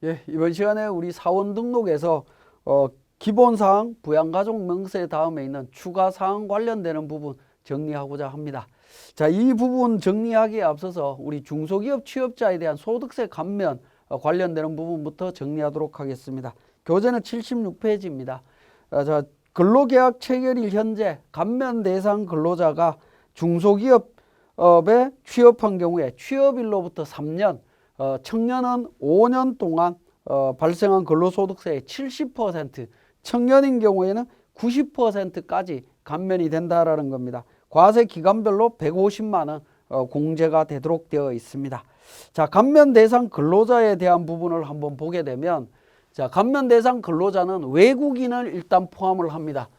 예, 이번 시간에 우리 사원 등록에서 기본사항 부양가족명세 다음에 있는 추가사항 관련되는 부분 정리하고자 합니다. 자, 이 부분 정리하기에 앞서서 우리 중소기업 취업자에 대한 소득세 감면 관련되는 부분부터 정리하도록 하겠습니다. 교재는 76페이지입니다. 자, 근로계약 체결일 현재 감면 대상 근로자가 중소기업에 취업한 경우에 취업일로부터 3년, 청년은 5년 동안 발생한 근로소득세의 70%, 청년인 경우에는 90%까지 감면이 된다라는 겁니다. 과세 기간별로 150만 원 공제가 되도록 되어 있습니다. 자, 감면 대상 근로자에 대한 부분을 한번 보게 되면, 자, 감면 대상 근로자는 외국인을 일단 포함을 합니다.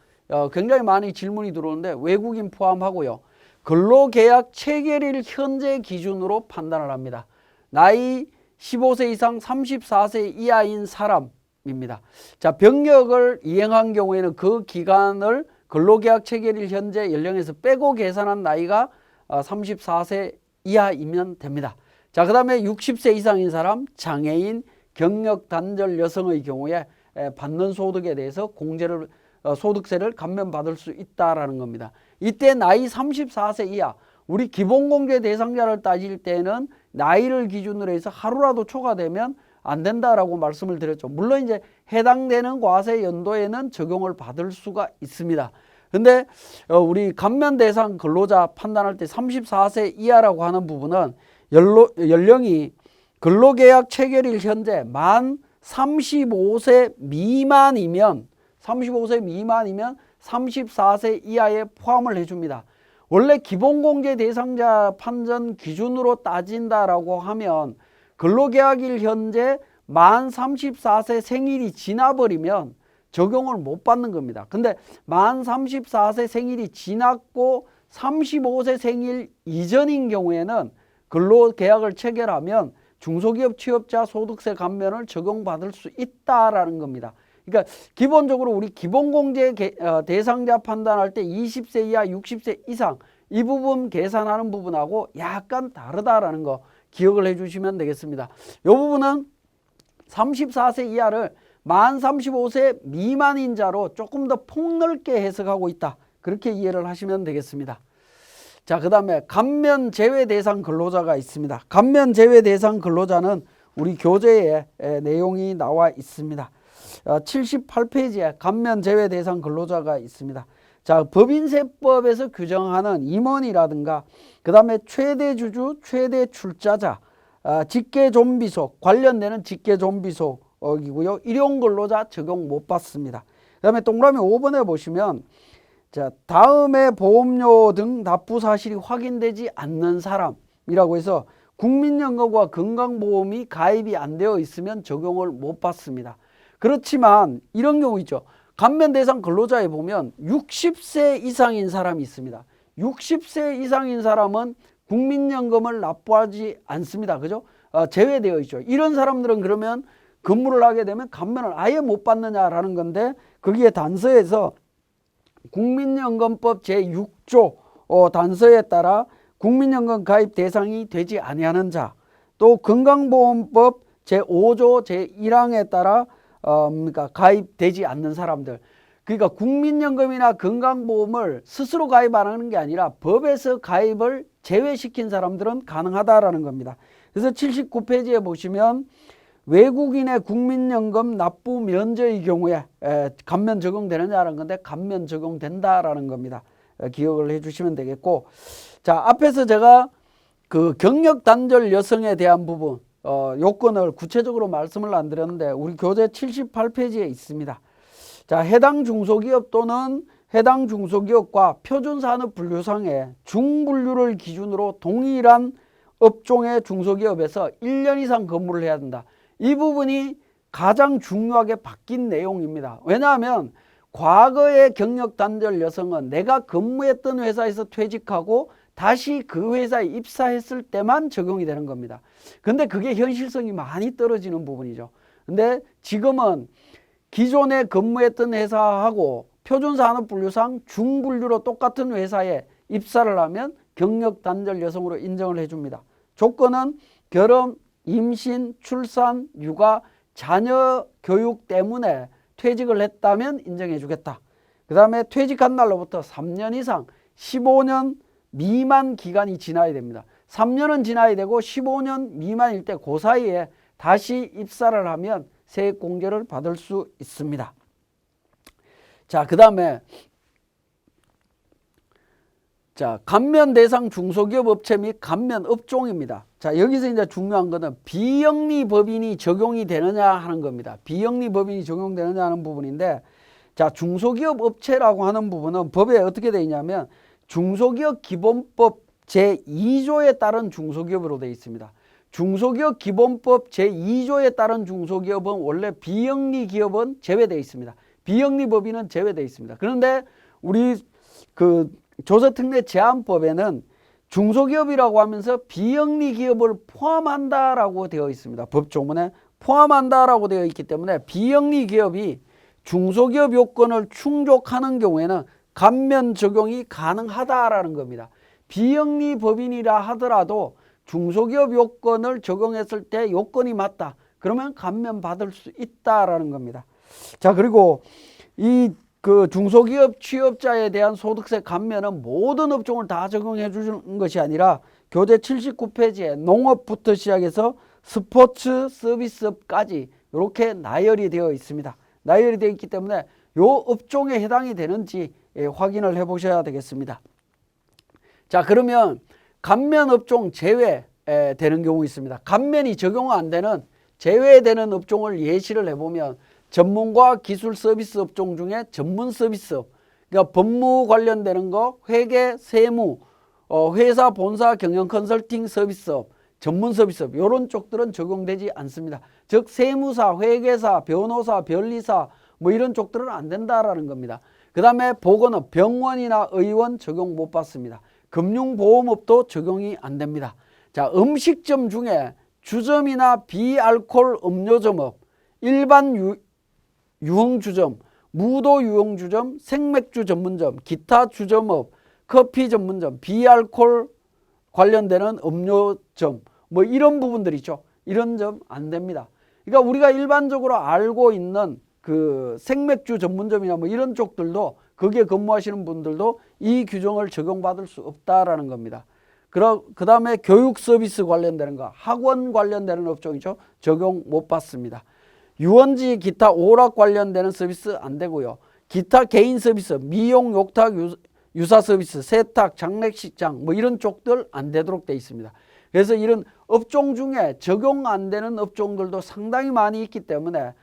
굉장히 많이 질문이 들어오는데 외국인 포함하고요. 근로계약 체결일 현재 기준으로 판단을 합니다. 나이 15세 이상 34세 이하인 사람입니다. 자, 병역을 이행한 경우에는 그 기간을 근로계약 체결일 현재 연령에서 빼고 계산한 나이가 34세 이하이면 됩니다. 자, 그 다음에 60세 이상인 사람, 장애인, 경력 단절 여성의 경우에 받는 소득에 대해서 소득세를 감면받을 수 있다라는 겁니다. 이때 나이 34세 이하, 우리 기본공제 대상자를 따질 때는 나이를 기준으로 해서 하루라도 초과되면 안 된다라고 말씀을 드렸죠. 물론 이제 해당되는 과세 연도에는 적용을 받을 수가 있습니다. 근데 우리 감면 대상 근로자 판단할 때 34세 이하라고 하는 부분은 연령이 근로계약 체결일 현재 만 35세 미만이면 34세 이하에 포함을 해줍니다. 원래 기본공제 대상자 판정 기준으로 따진다라고 하면 근로계약일 현재 만 34세 생일이 지나버리면 적용을 못 받는 겁니다. 근데 만 34세 생일이 지났고 35세 생일 이전인 경우에는 근로계약을 체결하면 중소기업 취업자 소득세 감면을 적용받을 수 있다라는 겁니다. 그러니까 기본적으로 우리 기본공제 대상자 판단할 때 20세 이하 60세 이상 이 부분 계산하는 부분하고 약간 다르다라는 거 기억을 해 주시면 되겠습니다. 이 부분은 34세 이하를 만 35세 미만인자로 조금 더 폭넓게 해석하고 있다. 그렇게 이해를 하시면 되겠습니다. 자, 그 다음에 감면 제외 대상 근로자가 있습니다. 감면 제외 대상 근로자는 우리 교재에 내용이 나와 있습니다. 78페이지에 감면 제외 대상 근로자가 있습니다. 자, 법인세법에서 규정하는 임원이라든가 그 다음에 최대 주주, 최대 출자자, 직계존비속 관련되는 직계존비속이고요. 일용근로자 적용 못 받습니다. 그 다음에 동그라미 5번에 보시면, 자, 다음에 보험료 등 납부 사실이 확인되지 않는 사람이라고 해서 국민연금과 건강보험이 가입이 안 되어 있으면 적용을 못 받습니다. 그렇지만 이런 경우 있죠. 감면 대상 근로자에 보면 60세 이상인 사람이 있습니다. 60세 이상인 사람은 국민연금을 납부하지 않습니다. 그죠? 제외되어 있죠. 이런 사람들은 그러면 근무를 하게 되면 감면을 아예 못 받느냐라는 건데, 거기에 단서에서 국민연금법 제6조 단서에 따라 국민연금 가입 대상이 되지 아니하는 자, 또 건강보험법 제5조 제1항에 따라 그러니까 가입되지 않는 사람들, 그러니까 국민연금이나 건강보험을 스스로 가입 안 하는 게 아니라 법에서 가입을 제외시킨 사람들은 가능하다라는 겁니다. 그래서 79페이지에 보시면 외국인의 국민연금 납부 면제의 경우에 감면 적용되느냐라는 건데 감면 적용된다라는 겁니다. 기억을 해주시면 되겠고, 자, 앞에서 제가 그 경력 단절 여성에 대한 부분 요건을 구체적으로 말씀을 안 드렸는데 우리 교재 78페이지에 있습니다. 자, 해당 중소기업 또는 해당 중소기업과 표준산업분류상의 중분류를 기준으로 동일한 업종의 중소기업에서 1년 이상 근무를 해야 된다. 이 부분이 가장 중요하게 바뀐 내용입니다. 왜냐하면 과거의 경력 단절 여성은 내가 근무했던 회사에서 퇴직하고 다시 그 회사에 입사했을 때만 적용이 되는 겁니다. 근데 그게 현실성이 많이 떨어지는 부분이죠. 근데 지금은 기존에 근무했던 회사하고 표준산업분류상 중분류로 똑같은 회사에 입사를 하면 경력 단절 여성으로 인정을 해줍니다. 조건은 결혼, 임신, 출산, 육아, 자녀 교육 때문에 퇴직을 했다면 인정해 주겠다. 그 다음에 퇴직한 날로부터 3년 이상 15년 미만 기간이 지나야 됩니다. 3년은 지나야 되고 15년 미만일 때 그 사이에 다시 입사를 하면 세액공제를 받을 수 있습니다. 자, 그 다음에 감면 대상 중소기업 업체 및 감면 업종입니다. 자, 여기서 이제 중요한 거는 비영리 법인이 적용이 되느냐 하는 겁니다. 비영리 법인이 적용되느냐 하는 부분인데, 자, 중소기업 업체라고 하는 부분은 법에 어떻게 되어 있냐면 중소기업 기본법 제2조에 따른 중소기업으로 되어 있습니다. 중소기업 기본법 제2조에 따른 중소기업은 원래 비영리 기업은 제외되어 있습니다. 비영리 법인은 제외되어 있습니다. 그런데 우리 조세특례 제한법에는 중소기업이라고 하면서 비영리 기업을 포함한다라고 되어 있습니다. 법조문에 포함한다라고 되어 있기 때문에 비영리 기업이 중소기업 요건을 충족하는 경우에는 감면 적용이 가능하다라는 겁니다. 비영리 법인이라 하더라도 중소기업 요건을 적용했을 때 요건이 맞다. 그러면 감면 받을 수 있다라는 겁니다. 자, 그리고 이 중소기업 취업자에 대한 소득세 감면은 모든 업종을 다 적용해 주는 것이 아니라 교재 79페이지에 농업부터 시작해서 스포츠 서비스업까지 이렇게 나열이 되어 있습니다. 나열이 되어 있기 때문에 이 업종에 해당이 되는지 확인을 해 보셔야 되겠습니다. 자, 그러면 감면 업종 제외되는 경우 있습니다. 감면이 적용 안 되는 제외되는 업종을 예시를 해보면 전문과 기술 서비스 업종 중에 전문 서비스업, 그러니까 법무 관련되는 거, 회계, 세무, 회사 본사 경영 컨설팅 서비스업, 전문 서비스업 이런 쪽들은 적용되지 않습니다. 즉 세무사, 회계사, 변호사, 변리사 뭐 이런 쪽들은 안 된다라는 겁니다. 그 다음에 보건업, 병원이나 의원 적용 못 받습니다. 금융보험업도 적용이 안 됩니다. 자, 음식점 중에 주점이나 비알코올 음료점업, 일반 유흥주점, 무도 유흥주점, 생맥주 전문점, 기타 주점업, 커피 전문점, 비알코올 관련되는 음료점 뭐 이런 부분들 있죠. 이런 점 안 됩니다. 그러니까 우리가 일반적으로 알고 있는 생맥주 전문점이나 뭐 이런 쪽들도 거기에 근무하시는 분들도 이 규정을 적용받을 수 없다라는 겁니다. 그 다음에 교육 서비스 관련되는 거, 학원 관련되는 업종이죠. 적용 못 받습니다. 유원지 기타 오락 관련되는 서비스 안 되고요. 기타 개인 서비스, 미용, 욕탁, 유사 서비스, 세탁, 장례식장 뭐 이런 쪽들 안 되도록 되어 있습니다. 그래서 이런 업종 중에 적용 안 되는 업종들도 상당히 많이 있기 때문에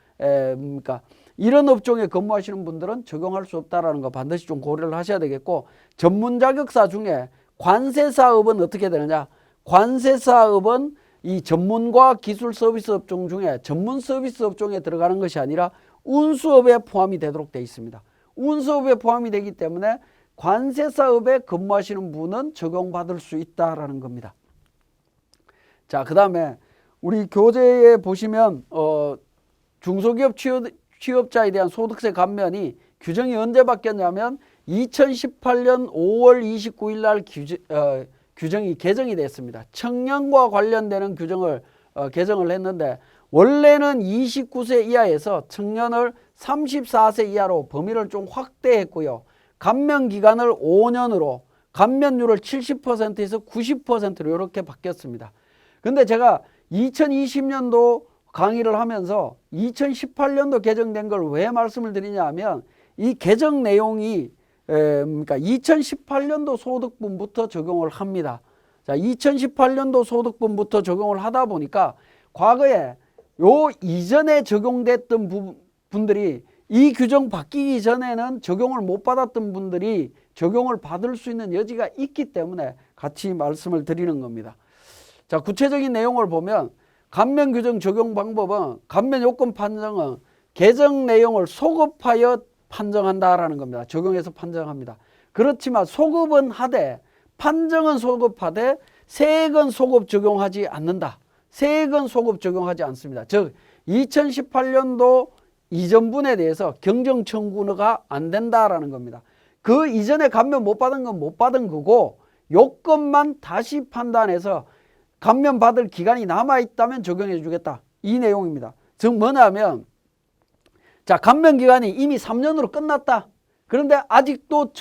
이런 업종에 근무하시는 분들은 적용할 수 없다는 거 반드시 좀 고려를 하셔야 되겠고, 전문 자격사 중에 관세사업은 어떻게 되느냐? 관세사업은 이 전문과 기술 서비스 업종 중에 전문 서비스 업종에 들어가는 것이 아니라 운수업에 포함이 되도록 되어 있습니다. 운수업에 포함이 되기 때문에 관세사업에 근무하시는 분은 적용받을 수 있다라는 겁니다. 자, 그 다음에 우리 교재에 보시면 중소기업 취업자에 대한 소득세 감면이 규정이 언제 바뀌었냐면 2018년 5월 29일 날 규정이 개정이 됐습니다. 청년과 관련되는 규정을 개정을 했는데, 원래는 29세 이하에서 청년을 34세 이하로 범위를 좀 확대했고요. 감면 기간을 5년으로, 감면율을 70%에서 90%로 이렇게 바뀌었습니다. 근데 제가 2020년도 강의를 하면서 2018년도 개정된 걸 왜 말씀을 드리냐 하면, 이 개정 내용이 그러니까 2018년도 소득분부터 적용을 합니다. 자, 2018년도 소득분부터 적용을 하다 보니까 과거에 요 이전에 적용됐던 분들이 이 규정 바뀌기 전에는 적용을 못 받았던 분들이 적용을 받을 수 있는 여지가 있기 때문에 같이 말씀을 드리는 겁니다. 자, 구체적인 내용을 보면 감면 규정 적용 방법은, 감면 요건 판정은 개정 내용을 소급하여 판정한다라는 겁니다. 적용해서 판정합니다. 그렇지만 소급은 하되, 판정은 소급하되 세액은 소급 적용하지 않는다. 세액은 소급 적용하지 않습니다. 즉 2018년도 이전분에 대해서 경정 청구가 안 된다라는 겁니다. 그 이전에 감면 못 받은 건 못 받은 거고, 요건만 다시 판단해서 감면 받을 기간이 남아있다면 적용해 주겠다. 이 내용입니다. 즉 뭐냐면 자, 감면 기간이 이미 3년으로 끝났다. 그런데 아직도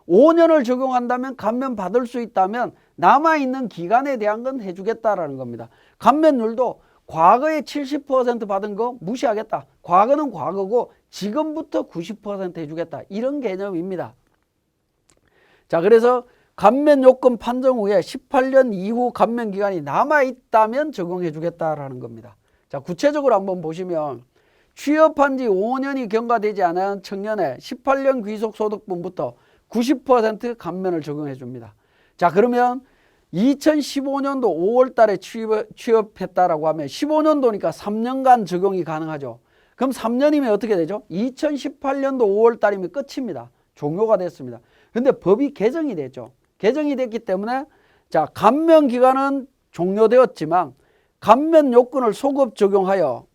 5년을 적용한다면 감면 받을 수 있다면 남아있는 기간에 대한 건 해주겠다라는 겁니다. 감면율도 과거에 70% 받은 거 무시하겠다. 과거는 과거고 지금부터 90% 해주겠다. 이런 개념입니다. 자, 그래서 감면 요건 판정 후에 18년 이후 감면 기간이 남아있다면 적용해 주겠다라는 겁니다. 자, 구체적으로 한번 보시면 취업한 지 5년이 경과되지 않은 청년의 18년 귀속소득분부터 90% 감면을 적용해 줍니다. 자, 그러면 2015년도 5월 달에 취업했다라고 하면 15년도니까 3년간 적용이 가능하죠. 그럼 3년이면 어떻게 되죠? 2018년도 5월 달이면 끝입니다. 종료가 됐습니다. 근데 법이 개정이 됐죠. 개정이 됐기 때문에 자, 감면 기간은 종료되었지만 감면 요건을 소급 적용하여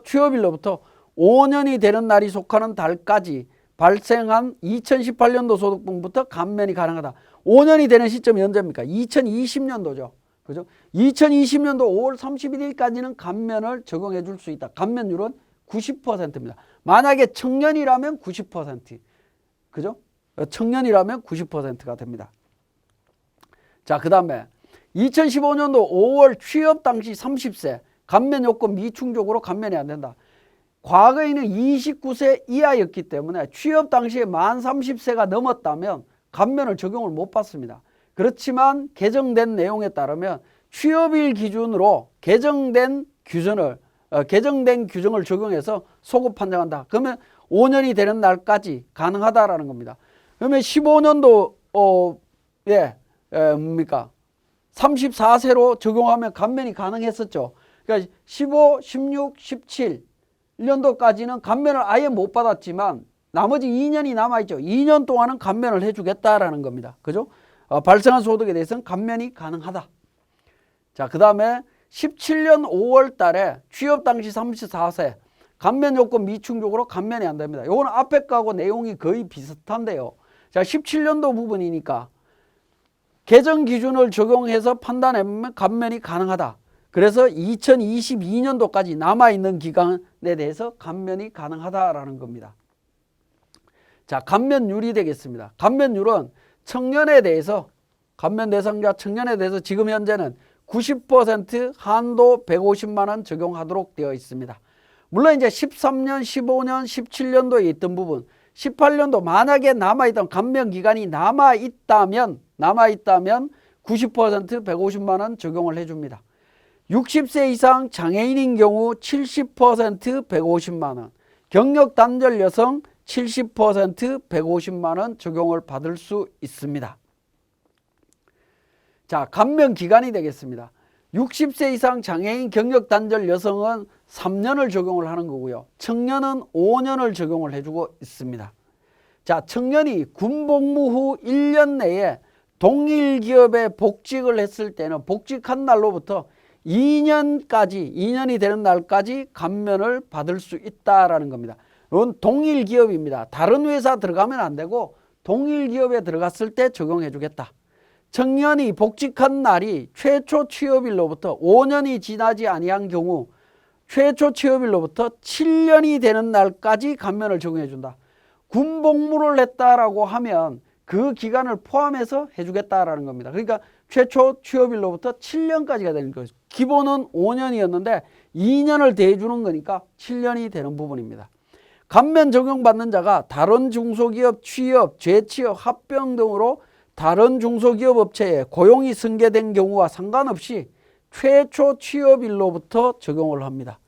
취업일로부터 5년이 되는 날이 속하는 달까지 발생한 2018년도 소득분부터 감면이 가능하다. 5년이 되는 시점이 언제입니까? 2020년도죠. 그죠? 2020년도 5월 31일까지는 감면을 적용해 줄 수 있다. 감면율은 90%입니다. 만약에 청년이라면 90%. 그죠? 청년이라면 90%가 됩니다. 자, 그 다음에 2015년도 5월 취업 당시 30세 감면 요건 미충족으로 감면이 안 된다. 과거에는 29세 이하였기 때문에 취업 당시에 만 30세가 넘었다면 감면을 적용을 못 받습니다. 그렇지만 개정된 내용에 따르면 취업일 기준으로 개정된 규정을 적용해서 소급 판정한다. 그러면 5년이 되는 날까지 가능하다라는 겁니다. 그러면 15년도 뭡니까? 34세로 적용하면 감면이 가능했었죠. 그러니까 15, 16, 17년도까지는 감면을 아예 못 받았지만 나머지 2년이 남아있죠. 2년 동안은 감면을 해주겠다라는 겁니다. 그죠? 발생한 소득에 대해서는 감면이 가능하다. 자, 그 다음에 17년 5월 달에 취업 당시 34세 감면 요건 미충족으로 감면이 안 됩니다. 이거는 앞에 거하고 내용이 거의 비슷한데요. 자, 17년도 부분이니까 개정 기준을 적용해서 판단해보면 감면이 가능하다. 그래서 2022년도까지 남아있는 기간에 대해서 감면이 가능하다라는 겁니다. 자, 감면율이 되겠습니다. 감면율은 청년에 대해서 감면 대상자 청년에 대해서 지금 현재는 90% 한도 150만 원 적용하도록 되어 있습니다. 물론 이제 13년, 15년, 17년도에 있던 부분 18년도 만약에 남아있던 감면 기간이 남아있다면 90% 150만 원 적용을 해줍니다. 60세 이상 장애인인 경우 70% 150만 원, 경력 단절 여성 70% 150만 원 적용을 받을 수 있습니다. 자, 감면 기간이 되겠습니다. 60세 이상 장애인 경력 단절 여성은 3년을 적용을 하는 거고요. 청년은 5년을 적용을 해주고 있습니다. 자, 청년이 군복무 후 1년 내에 동일 기업에 복직을 했을 때는 복직한 날로부터 2년이 되는 날까지 감면을 받을 수 있다라는 겁니다. 이건 동일 기업입니다. 다른 회사 들어가면 안 되고 동일 기업에 들어갔을 때 적용해 주겠다. 청년이 복직한 날이 최초 취업일로부터 5년이 지나지 아니한 경우 최초 취업일로부터 7년이 되는 날까지 감면을 적용해 준다. 군복무를 했다라고 하면 그 기간을 포함해서 해주겠다라는 겁니다. 그러니까 최초 취업일로부터 7년까지가 되는 거죠. 기본은 5년이었는데 2년을 더해주는 거니까 7년이 되는 부분입니다. 감면 적용받는 자가 다른 중소기업 취업, 재취업, 합병 등으로 다른 중소기업 업체에 고용이 승계된 경우와 상관없이 최초 취업일로부터 적용을 합니다.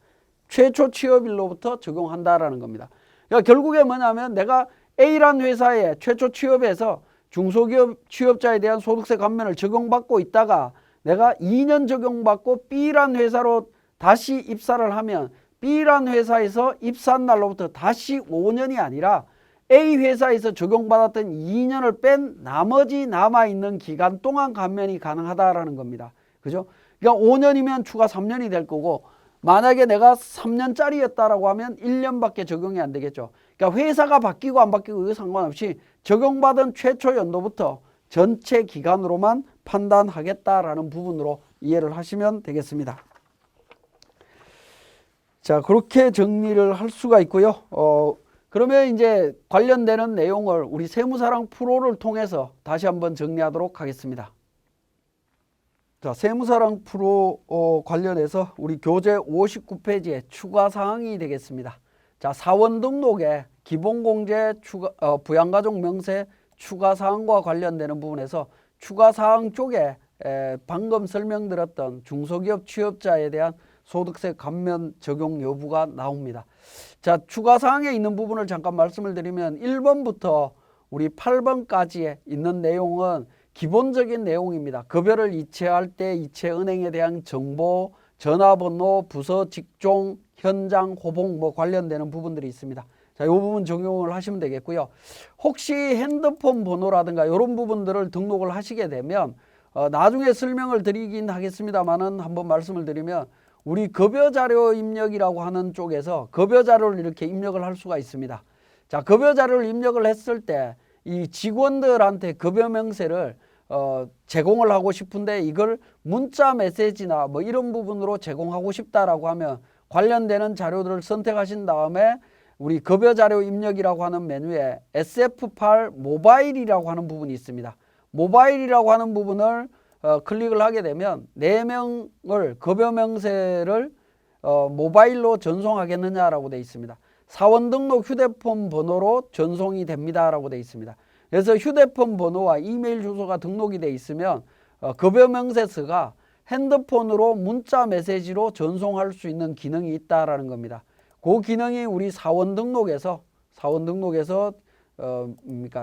최초 취업일로부터 적용한다라는 겁니다. 그러니까 결국에 뭐냐면 내가 A라는 회사에 최초 취업해서 중소기업 취업자에 대한 소득세 감면을 적용받고 있다가 내가 2년 적용받고 B라는 회사로 다시 입사를 하면 B라는 회사에서 입사한 날로부터 다시 5년이 아니라 A 회사에서 적용받았던 2년을 뺀 나머지 남아있는 기간 동안 감면이 가능하다라는 겁니다. 그죠? 그러니까 5년이면 추가 3년이 될 거고 만약에 내가 3년짜리였다라고 하면 1년밖에 적용이 안 되겠죠. 그러니까 회사가 바뀌고 안 바뀌고 이거 상관없이 적용받은 최초 연도부터 전체 기간으로만 판단하겠다라는 부분으로 이해를 하시면 되겠습니다. 자, 그렇게 정리를 할 수가 있고요. 그러면 이제 관련되는 내용을 우리 세무사랑 프로를 통해서 다시 한번 정리하도록 하겠습니다. 자, 세무사랑 프로 관련해서 우리 교재 59페이지에 추가 사항이 되겠습니다. 자, 사원 등록에 기본공제 추가, 부양가족 명세 추가 사항과 관련되는 부분에서 추가 사항 쪽에 방금 설명드렸던 중소기업 취업자에 대한 소득세 감면 적용 여부가 나옵니다. 자, 추가 사항에 있는 부분을 잠깐 말씀을 드리면 1번부터 우리 8번까지에 있는 내용은 기본적인 내용입니다. 급여를 이체할 때 이체은행에 대한 정보, 전화번호, 부서, 직종, 현장, 호봉 뭐 관련되는 부분들이 있습니다. 자, 이 부분 적용을 하시면 되겠고요. 혹시 핸드폰 번호라든가 이런 부분들을 등록을 하시게 되면 나중에 설명을 드리긴 하겠습니다만은 한번 말씀을 드리면 우리 급여자료 입력이라고 하는 쪽에서 급여자료를 이렇게 입력을 할 수가 있습니다. 자, 급여자료를 입력을 했을 때 이 직원들한테 급여 명세를 제공을 하고 싶은데 이걸 문자 메시지나 뭐 이런 부분으로 제공하고 싶다라고 하면 관련되는 자료들을 선택하신 다음에 우리 급여자료 입력이라고 하는 메뉴에 SF8 모바일이라고 하는 부분이 있습니다. 모바일이라고 하는 부분을 클릭을 하게 되면 4명을 급여 명세를 모바일로 전송하겠느냐라고 되어 있습니다. 사원 등록 휴대폰 번호로 전송이 됩니다라고 되어 있습니다. 그래서 휴대폰 번호와 이메일 주소가 등록이 되어 있으면 급여 명세서가 핸드폰으로 문자 메시지로 전송할 수 있는 기능이 있다라는 겁니다. 그 기능이 우리 사원 등록에서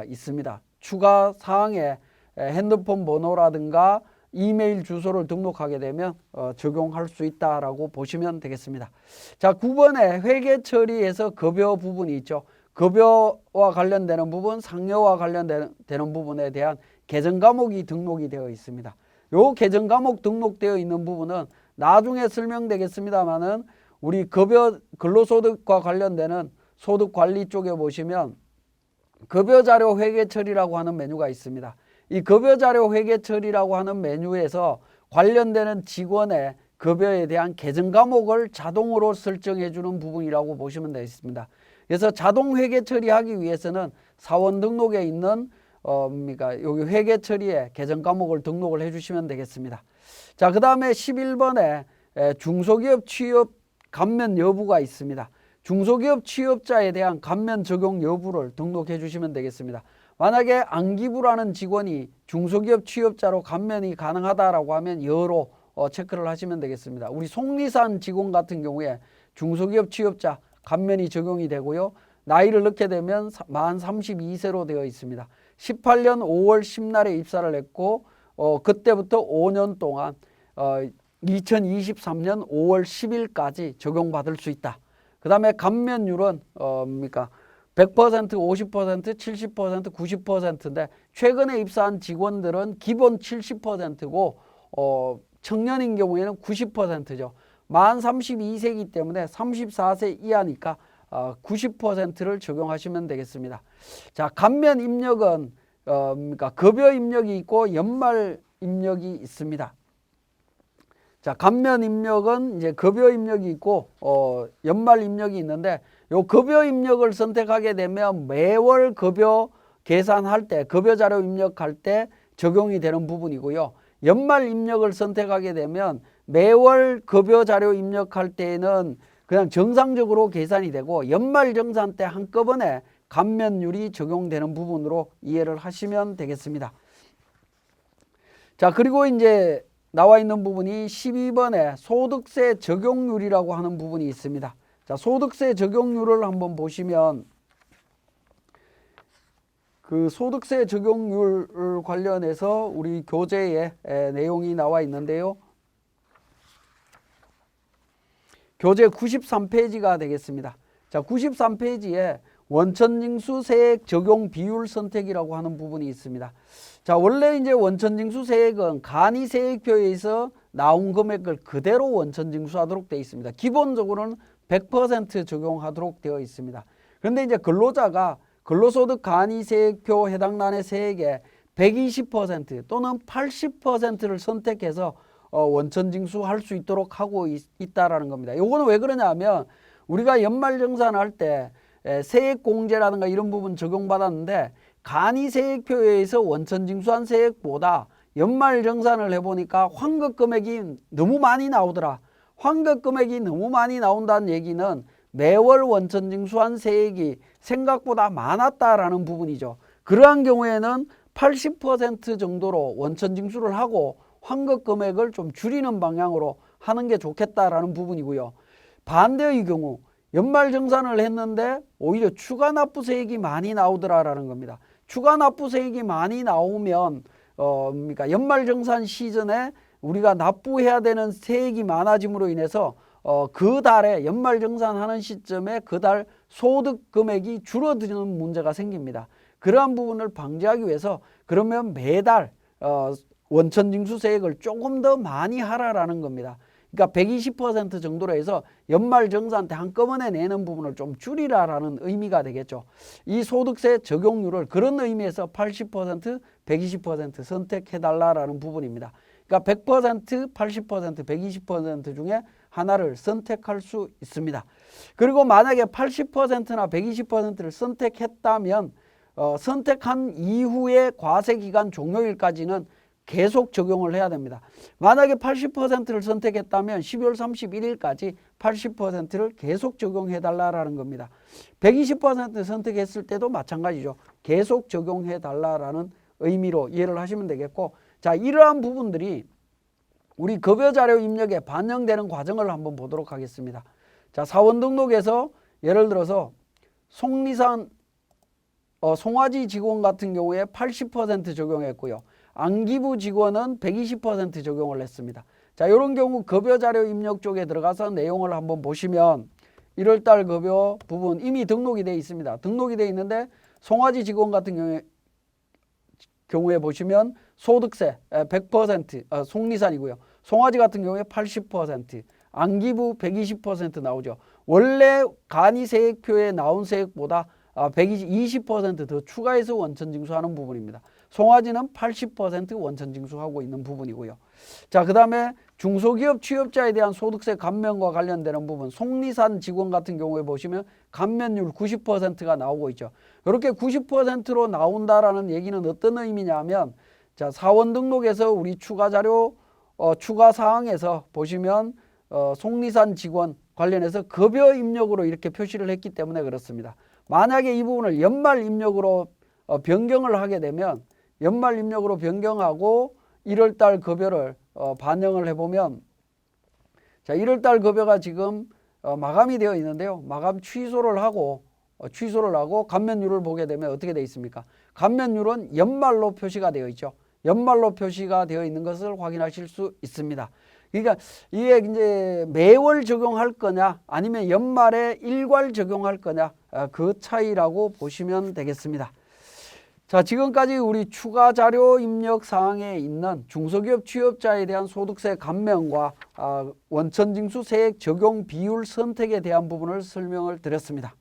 있습니다. 추가 사항에 핸드폰 번호라든가 이메일 주소를 등록하게 되면 적용할 수 있다라고 보시면 되겠습니다. 자, 9번에 회계 처리에서 급여 부분이 있죠. 급여와 관련되는 부분, 상여와 관련되는 부분에 대한 계정 과목이 등록이 되어 있습니다. 요 계정 과목 등록되어 있는 부분은 나중에 설명되겠습니다만은 우리 급여 근로소득과 관련되는 소득관리 쪽에 보시면 급여자료 회계 처리라고 하는 메뉴가 있습니다. 이 급여자료 회계 처리라고 하는 메뉴에서 관련되는 직원의 급여에 대한 계정 과목을 자동으로 설정해 주는 부분이라고 보시면 되겠습니다. 그래서 자동 회계 처리하기 위해서는 사원 등록에 있는 여기 회계 처리에 계정 과목을 등록을 해 주시면 되겠습니다. 자, 그 다음에 11번에 중소기업 취업 감면 여부가 있습니다. 중소기업 취업자에 대한 감면 적용 여부를 등록해 주시면 되겠습니다. 만약에 안기부라는 직원이 중소기업 취업자로 감면이 가능하다라고 하면 여로 체크를 하시면 되겠습니다. 우리 속리산 직원 같은 경우에 중소기업 취업자 감면이 적용이 되고요. 나이를 넣게 되면 만 32세로 되어 있습니다. 18년 5월 10날에 입사를 했고 그때부터 5년 동안 2023년 5월 10일까지 적용받을 수 있다. 그 다음에 감면율은 100%, 50%, 70%, 90%인데 최근에 입사한 직원들은 기본 70%고 청년인 경우에는 90%죠. 만 32세이기 때문에 34세 이하니까 90%를 적용하시면 되겠습니다. 자, 감면 입력은 급여 입력이 있고 연말 입력이 있습니다. 자, 감면 입력은 이제 급여 입력이 있고 연말 입력이 있는데 요 급여 입력을 선택하게 되면 매월 급여 계산할 때 급여 자료 입력할 때 적용이 되는 부분이고요. 연말 입력을 선택하게 되면 매월 급여 자료 입력할 때는 그냥 정상적으로 계산이 되고 연말 정산 때 한꺼번에 감면율이 적용되는 부분으로 이해를 하시면 되겠습니다. 자, 그리고 이제 나와 있는 부분이 12번에 소득세 적용률이라고 하는 부분이 있습니다. 자, 소득세 적용률을 한번 보시면 그 소득세 적용률 관련해서 우리 교재에 내용이 나와 있는데요. 교재 93페이지가 되겠습니다. 자, 93페이지에 원천징수 세액 적용 비율 선택이라고 하는 부분이 있습니다. 자, 원래 이제 원천징수 세액은 간이세액표에서 나온 금액을 그대로 원천징수하도록 되어 있습니다. 기본적으로는 100% 적용하도록 되어 있습니다. 그런데 이제 근로자가 근로소득 간이세액표 해당란의 세액의 120% 또는 80%를 선택해서 원천 징수할 수 있도록 하고 있다라는 겁니다. 요거는 왜 그러냐 하면 우리가 연말정산할 때 세액공제라든가 이런 부분 적용받았는데 간이세액표에 의해서 원천 징수한 세액보다 연말정산을 해보니까 환급 금액이 너무 많이 나오더라. 환급 금액이 너무 많이 나온다는 얘기는 매월 원천 징수한 세액이 생각보다 많았다라는 부분이죠. 그러한 경우에는 80% 정도로 원천 징수를 하고 환급 금액을 좀 줄이는 방향으로 하는 게 좋겠다라는 부분이고요. 반대의 경우 연말정산을 했는데 오히려 추가납부세액이 많이 나오더라라는 겁니다. 추가납부세액이 많이 나오면 그러니까 연말정산 시즌에 우리가 납부해야 되는 세액이 많아짐으로 인해서 그 달에 연말정산하는 시점에 그 달 소득 금액이 줄어드는 문제가 생깁니다. 그러한 부분을 방지하기 위해서 그러면 매달 원천징수세액을 조금 더 많이 하라라는 겁니다. 그러니까 120% 정도로 해서 연말정산 때 한꺼번에 내는 부분을 좀 줄이라라는 의미가 되겠죠. 이 소득세 적용률을 그런 의미에서 80%, 120% 선택해달라라는 부분입니다. 그러니까 100%, 80%, 120% 중에 하나를 선택할 수 있습니다. 그리고 만약에 80%나 120%를 선택했다면 선택한 이후의 과세기간 종료일까지는 계속 적용을 해야 됩니다. 만약에 80%를 선택했다면 12월 31일까지 80%를 계속 적용해달라는 겁니다. 120% 선택했을 때도 마찬가지죠. 계속 적용해달라는 의미로 이해를 하시면 되겠고, 자, 이러한 부분들이 우리 급여자료 입력에 반영되는 과정을 한번 보도록 하겠습니다. 자, 사원 등록에서 예를 들어서 송리산 송화지 직원 같은 경우에 80% 적용했고요. 안기부 직원은 120% 적용을 했습니다. 자, 이런 경우 급여자료 입력 쪽에 들어가서 내용을 한번 보시면 1월달 급여 부분 이미 등록이 되어 있습니다. 등록이 되어 있는데 송화지 직원 같은 경우에 보시면 소득세 100% 송리산이고요. 송화지 같은 경우에 80%, 안기부 120% 나오죠. 원래 간이세액표에 나온 세액보다 20% 더 추가해서 원천징수하는 부분입니다. 송화지는 80% 원천징수하고 있는 부분이고요. 자, 그 다음에 중소기업 취업자에 대한 소득세 감면과 관련되는 부분, 송리산 직원 같은 경우에 보시면 감면율 90%가 나오고 있죠. 이렇게 90%로 나온다라는 얘기는 어떤 의미냐면, 자, 사원 등록에서 우리 추가 자료 추가 사항에서 보시면 송리산 직원 관련해서 급여 입력으로 이렇게 표시를 했기 때문에 그렇습니다. 만약에 이 부분을 연말 입력으로 변경을 하게 되면 연말 입력으로 변경하고 1월달 급여를 반영을 해보면, 자, 1월달 급여가 지금 마감이 되어 있는데요. 마감 취소를 하고 감면율을 보게 되면 어떻게 되어 있습니까? 감면율은 연말로 표시가 되어 있죠. 연말로 표시가 되어 있는 것을 확인하실 수 있습니다. 그러니까 이게 이제 매월 적용할 거냐 아니면 연말에 일괄 적용할 거냐 그 차이라고 보시면 되겠습니다. 자, 지금까지 우리 추가 자료 입력 사항에 있는 중소기업 취업자에 대한 소득세 감면과 원천징수 세액 적용 비율 선택에 대한 부분을 설명을 드렸습니다.